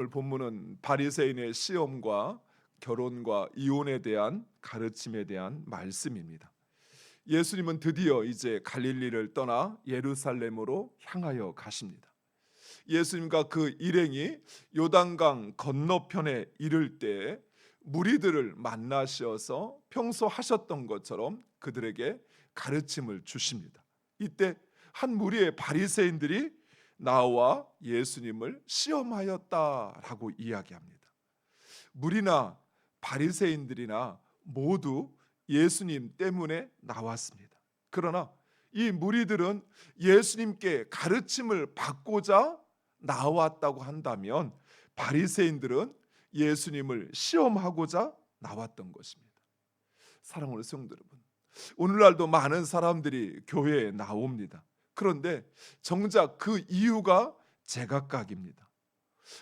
오늘 본문은 바리새인의 시험과 결혼과 이혼에 대한 가르침에 대한 말씀입니다. 예수님은 드디어 이제 갈릴리를 떠나 예루살렘으로 향하여 가십니다. 예수님과 그 일행이 요단강 건너편에 이를 때 무리들을 만나셔서 평소 하셨던 것처럼 그들에게 가르침을 주십니다. 이때 한 무리의 바리새인들이 나와 예수님을 시험하였다라고 이야기합니다. 무리나 바리새인들이나 모두 예수님 때문에 나왔습니다. 그러나 이 무리들은 예수님께 가르침을 받고자 나왔다고 한다면 바리새인들은 예수님을 시험하고자 나왔던 것입니다. 사랑하는 성도 여러분, 오늘날도 많은 사람들이 교회에 나옵니다. 그런데 정작 그 이유가 제각각입니다.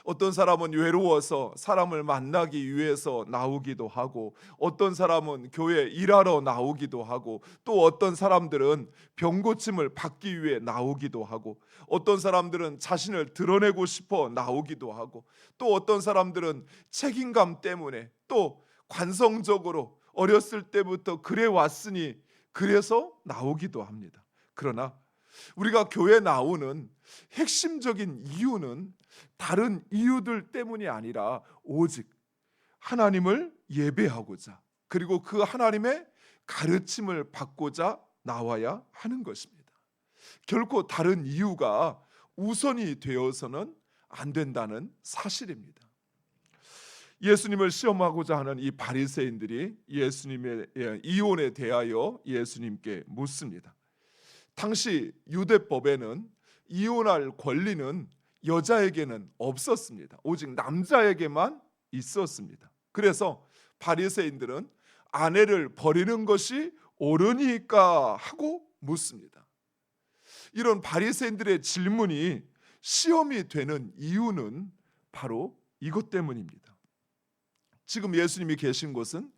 어떤 사람은 외로워서 사람을 만나기 위해서 나오기도 하고, 어떤 사람은 교회 일하러 나오기도 하고, 또 어떤 사람들은 병 고침을 받기 위해 나오기도 하고, 어떤 사람들은 자신을 드러내고 싶어 나오기도 하고, 또 어떤 사람들은 책임감 때문에, 또 관성적으로 어렸을 때부터 그래 왔으니 그래서 나오기도 합니다. 그러나 우리가 교회 나오는 핵심적인 이유는 다른 이유들 때문이 아니라 오직 하나님을 예배하고자, 그리고 그 하나님의 가르침을 받고자 나와야 하는 것입니다. 결코 다른 이유가 우선이 되어서는 안 된다는 사실입니다. 예수님을 시험하고자 하는 이 바리새인들이 예수님의 이혼에 대하여 예수님께 묻습니다. 당시 유대법에는 이혼할 권리는 여자에게는 없었습니다. 오직 남자에게만 있었습니다. 그래서 바리새인들은 아내를 버리는 것이 옳으니까 하고 묻습니다. 이런 바리새인들의 질문이 시험이 되는 이유는 바로 이것 때문입니다. 지금 예수님이 계신 곳은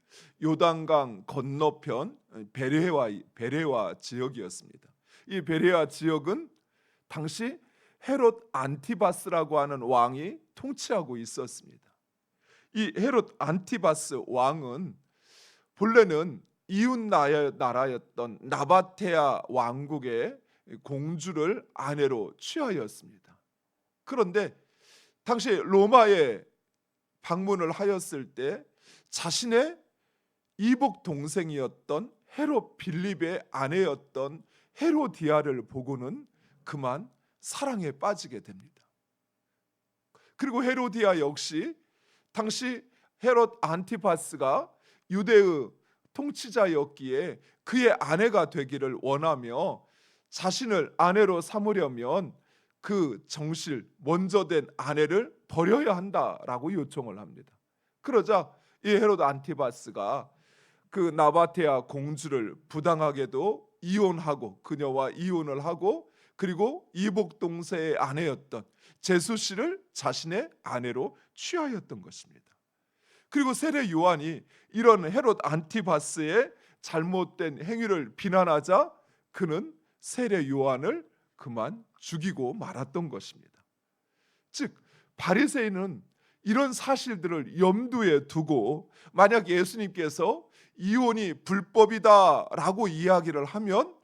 요단강 건너편 베레와 지역이었습니다. 이 베레아 지역은 당시 헤롯 안티바스라고 하는 왕이 통치하고 있었습니다. 이 헤롯 안티바스 왕은 본래는 이웃 나라였던 나바테아 왕국의 공주를 아내로 취하였습니다. 그런데 당시 로마에 방문을 하였을 때 자신의 이복 동생이었던 헤롯 빌립의 아내였던 헤로디아를 보고는 그만 사랑에 빠지게 됩니다. 그리고 헤로디아 역시 당시 헤롯 안티파스가 유대의 통치자였기에 그의 아내가 되기를 원하며 자신을 아내로 삼으려면 그 정실 먼저 된 아내를 버려야 한다라고 요청을 합니다. 그러자 이 헤롯 안티바스가 그 나바테아 공주를 부당하게도 이혼하고 그녀와 이혼을 하고, 그리고 이복 동생의 아내였던 제수 씨를 자신의 아내로 취하였던 것입니다. 그리고 세례 요한이 이런 헤롯 안티바스의 잘못된 행위를 비난하자 그는 세례 요한을 그만 죽이고 말았던 것입니다. 즉 바리새인은 이런 사실들을 염두에 두고 만약 예수님께서 이혼이 불법이다라고 이야기를 하면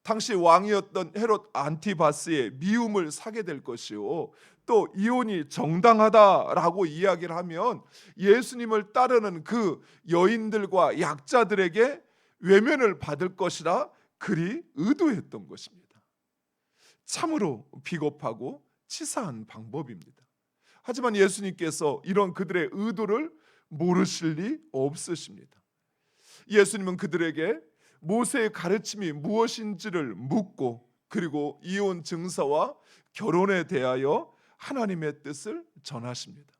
당시 왕이었던 헤롯 안티바스의 미움을 사게 될 것이요, 또 이혼이 정당하다라고 이야기를 하면 예수님을 따르는 그 여인들과 약자들에게 외면을 받을 것이라 그리 의도했던 것입니다. 참으로 비겁하고 치사한 방법입니다. 하지만 예수님께서 이런 그들의 의도를 모르실 리 없으십니다. 예수님은 그들에게 모세의 가르침이 무엇인지를 묻고, 그리고 이혼 증서와 결혼에 대하여 하나님의 뜻을 전하십니다.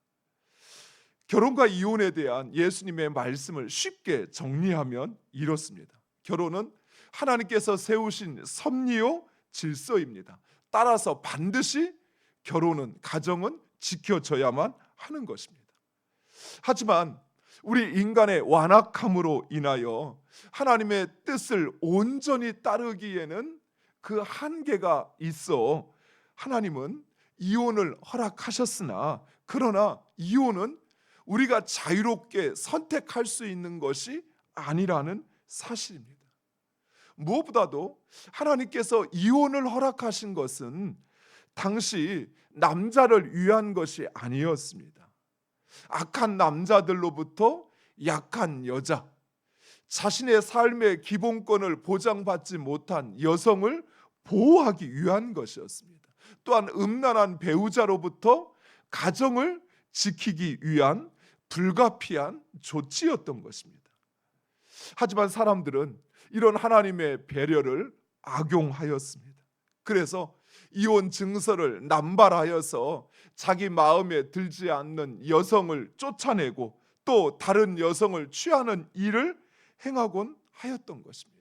결혼과 이혼에 대한 예수님의 말씀을 쉽게 정리하면 이렇습니다. 결혼은 하나님께서 세우신 섭리요 질서입니다. 따라서 반드시 결혼은, 가정은 지켜져야만 하는 것입니다. 하지만 우리 인간의 완악함으로 인하여 하나님의 뜻을 온전히 따르기에는 그 한계가 있어 하나님은 이혼을 허락하셨으나 그러나 이혼은 우리가 자유롭게 선택할 수 있는 것이 아니라는 사실입니다. 무엇보다도 하나님께서 이혼을 허락하신 것은 당시 남자를 위한 것이 아니었습니다. 악한 남자들로부터 약한 여자, 자신의 삶의 기본권을 보장받지 못한 여성을 보호하기 위한 것이었습니다. 또한 음란한 배우자로부터 가정을 지키기 위한 불가피한 조치였던 것입니다. 하지만 사람들은 이런 하나님의 배려를 악용하였습니다. 그래서 이혼 증서를 남발하여서 자기 마음에 들지 않는 여성을 쫓아내고 또 다른 여성을 취하는 일을 행하곤 하였던 것입니다.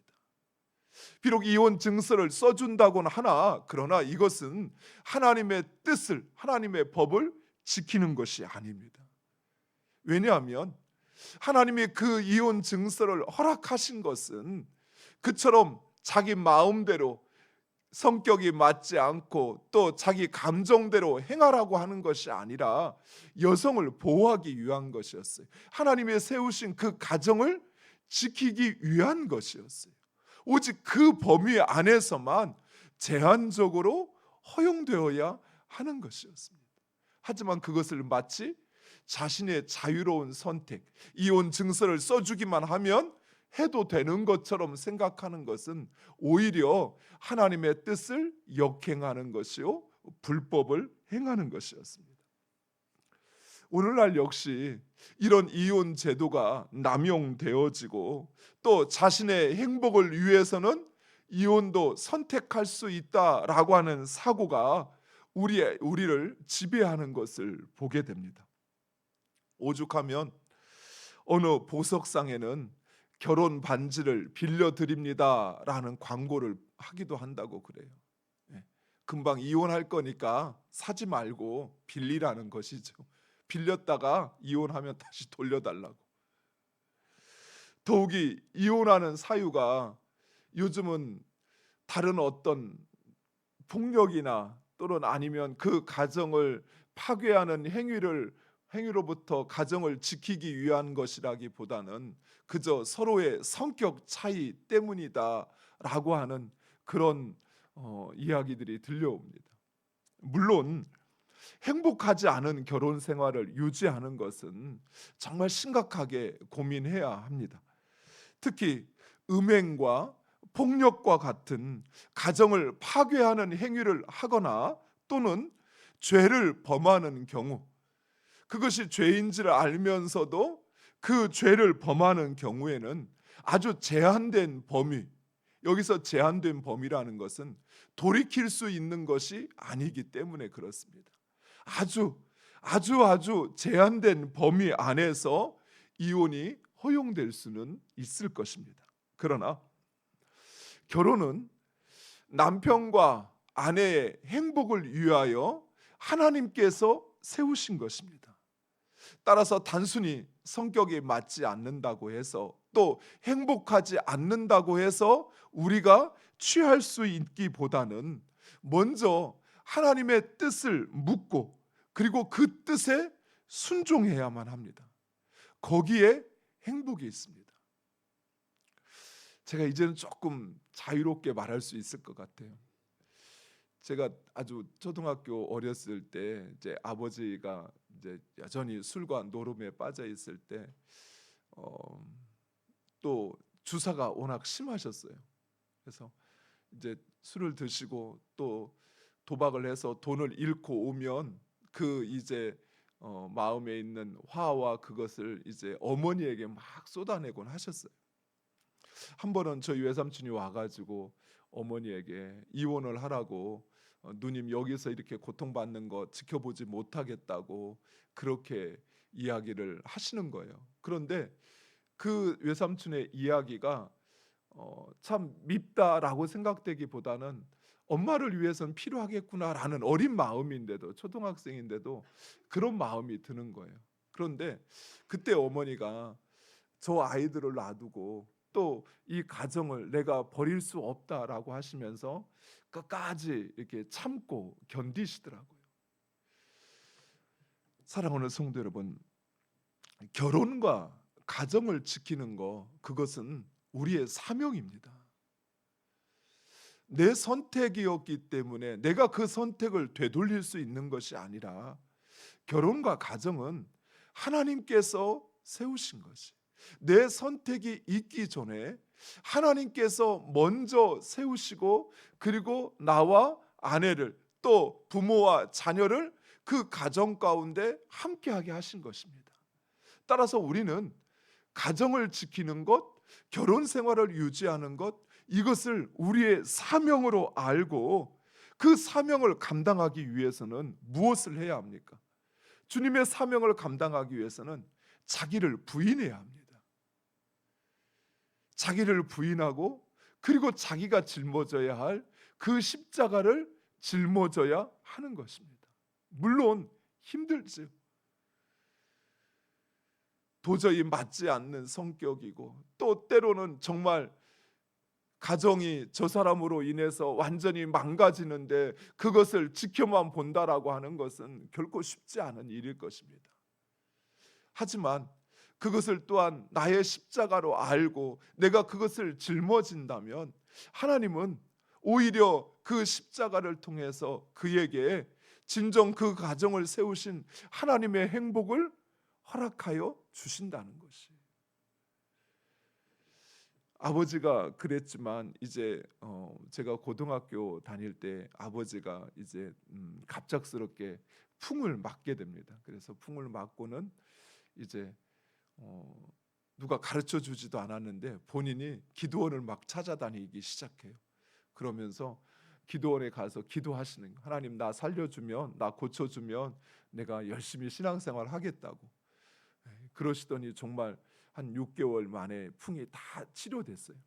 비록 이혼 증서를 써준다고는 하나, 그러나 이것은 하나님의 뜻을, 하나님의 법을 지키는 것이 아닙니다. 왜냐하면 하나님이 그 이혼 증서를 허락하신 것은 그처럼 자기 마음대로 성격이 맞지 않고 또 자기 감정대로 행하라고 하는 것이 아니라 여성을 보호하기 위한 것이었어요. 하나님이 세우신 그 가정을 지키기 위한 것이었어요. 오직 그 범위 안에서만 제한적으로 허용되어야 하는 것이었습니다. 하지만 그것을 마치 자신의 자유로운 선택, 이혼 증서를 써주기만 하면 해도 되는 것처럼 생각하는 것은 오히려 하나님의 뜻을 역행하는 것이요, 불법을 행하는 것이었습니다. 오늘날 역시 이런 이혼 제도가 남용되어지고 또 자신의 행복을 위해서는 이혼도 선택할 수 있다라고 하는 사고가 우리를 지배하는 것을 보게 됩니다. 오죽하면 어느 보석상에는 결혼 반지를 빌려드립니다라는 광고를 하기도 한다고 그래요. 금방 이혼할 거니까 사지 말고 빌리라는 것이죠. 빌렸다가 이혼하면 다시 돌려달라고. 더욱이 이혼하는 사유가 요즘은 다른 어떤 폭력이나 또는 아니면 그 가정을 파괴하는 행위로부터 가정을 지키기 위한 것이라기보다는 그저 서로의 성격 차이 때문이다라고 하는 그런 이야기들이 들려옵니다. 물론 행복하지 않은 결혼 생활을 유지하는 것은 정말 심각하게 고민해야 합니다. 특히 음행과 폭력과 같은 가정을 파괴하는 행위를 하거나 또는 죄를 범하는 경우, 그것이 죄인지를 알면서도 그 죄를 범하는 경우에는 아주 제한된 범위, 여기서 제한된 범위라는 것은 돌이킬 수 있는 것이 아니기 때문에 그렇습니다. 아주 제한된 범위 안에서 이혼이 허용될 수는 있을 것입니다. 그러나 결혼은 남편과 아내의 행복을 위하여 하나님께서 세우신 것입니다. 따라서 단순히 성격이 맞지 않는다고 해서 또 행복하지 않는다고 해서 우리가 취할 수 있기보다는 먼저 하나님의 뜻을 묻고 그리고 그 뜻에 순종해야만 합니다. 거기에 행복이 있습니다. 제가 이제는 조금 자유롭게 말할 수 있을 것 같아요. 제가 아주 초등학교 어렸을 때 이제 아버지가 이제 여전히 술과 노름에 빠져 있을 때 또 주사가 워낙 심하셨어요. 그래서 이제 술을 드시고 또 도박을 해서 돈을 잃고 오면 그 이제 마음에 있는 화와 그것을 이제 어머니에게 막 쏟아내곤 하셨어요. 한 번은 저희 외삼촌이 와가지고 어머니에게 이혼을 하라고, 누님 여기서 이렇게 고통받는 거 지켜보지 못하겠다고 그렇게 이야기를 하시는 거예요. 그런데 그 외삼촌의 이야기가 참 밉다라고 생각되기보다는 엄마를 위해서는 필요하겠구나라는 어린 마음인데도, 초등학생인데도 그런 마음이 드는 거예요. 그런데 그때 어머니가 저 아이들을 놔두고 또 이 가정을 내가 버릴 수 없다라고 하시면서 끝까지 이렇게 참고 견디시더라고요. 사랑하는 성도 여러분, 결혼과 가정을 지키는 거, 그것은 우리의 사명입니다. 내 선택이었기 때문에 내가 그 선택을 되돌릴 수 있는 것이 아니라, 결혼과 가정은 하나님께서 세우신 것이, 내 선택이 있기 전에 하나님께서 먼저 세우시고, 그리고 나와 아내를, 또 부모와 자녀를 그 가정 가운데 함께하게 하신 것입니다. 따라서 우리는 가정을 지키는 것, 결혼 생활을 유지하는 것, 이것을 우리의 사명으로 알고 그 사명을 감당하기 위해서는 무엇을 해야 합니까? 주님의 사명을 감당하기 위해서는 자기를 부인해야 합니다. 자기를 부인하고, 그리고 자기가 짊어져야 할 그 십자가를 짊어져야 하는 것입니다. 물론 힘들지요. 도저히 맞지 않는 성격이고, 또 때로는 정말 가정이 저 사람으로 인해서 완전히 망가지는데 그것을 지켜만 본다라고 하는 것은 결코 쉽지 않은 일일 것입니다. 하지만 그것을 또한 나의 십자가로 알고 내가 그것을 짊어진다면, 하나님은 오히려 그 십자가를 통해서 그에게 진정 그 가정을 세우신 하나님의 행복을 허락하여 주신다는 것이. 아버지가 그랬지만, 이제 제가 고등학교 다닐 때 아버지가 이제 갑작스럽게 풍을 맞게 됩니다. 그래서 풍을 맞고는 이제 누가 가르쳐 주지도 않았는데 본인이 기도원을 막 찾아다니기 시작해요. 그러면서 기도원에 가서 기도하시는 거예요. 하나님, 나 살려주면, 나 고쳐주면 내가 열심히 신앙생활 하겠다고. 그러시더니 정말 한 6개월 만에 풍이 다 치료됐어요.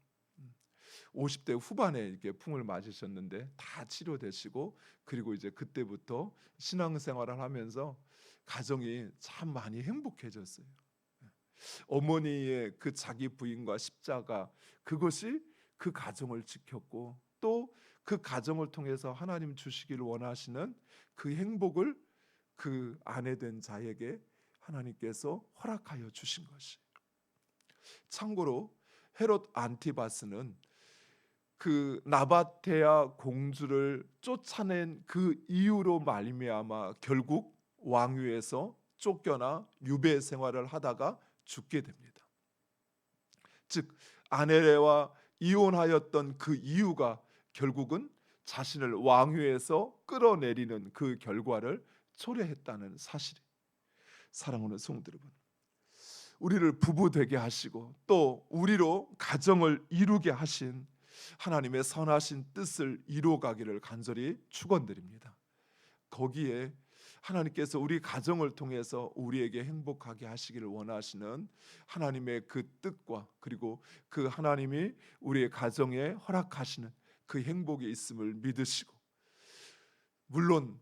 50대 후반에 이렇게 풍을 맞으셨는데 다 치료되시고, 그리고 이제 그때부터 신앙생활을 하면서 가정이 참 많이 행복해졌어요. 어머니의 그 자기 부인과 십자가, 그것이 그 가정을 지켰고, 또 그 가정을 통해서 하나님 주시기를 원하시는 그 행복을 그 아내 된 자에게 하나님께서 허락하여 주신 것이. 참고로 헤롯 안티바스는 그 나바테아 공주를 쫓아낸 그 이유로 말미암아 결국 왕위에서 쫓겨나 유배 생활을 하다가 죽게 됩니다. 즉, 아내와 이혼하였던 그 이유가 결국은 자신을 왕위에서 끌어내리는 그 결과를 초래했다는 사실이. 사랑하는 성도 여러분, 우리를 부부 되게 하시고 또 우리로 가정을 이루게 하신 하나님의 선하신 뜻을 이루어가기를 간절히 축원드립니다. 거기에 하나님께서 우리 가정을 통해서 우리에게 행복하게 하시기를 원하시는 하나님의 그 뜻과, 그리고 그 하나님이 우리의 가정에 허락하시는 그 행복이 있음을 믿으시고, 물론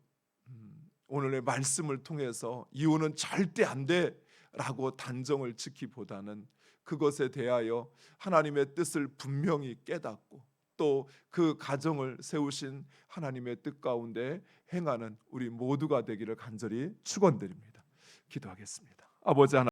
오늘의 말씀을 통해서 이혼은 절대 안 돼라고 단정을 지키보다는 그것에 대하여 하나님의 뜻을 분명히 깨닫고, 또 그 가정을 세우신 하나님의 뜻 가운데 행하는 우리 모두가 되기를 간절히 축원드립니다. 기도하겠습니다. 아버지 하나님,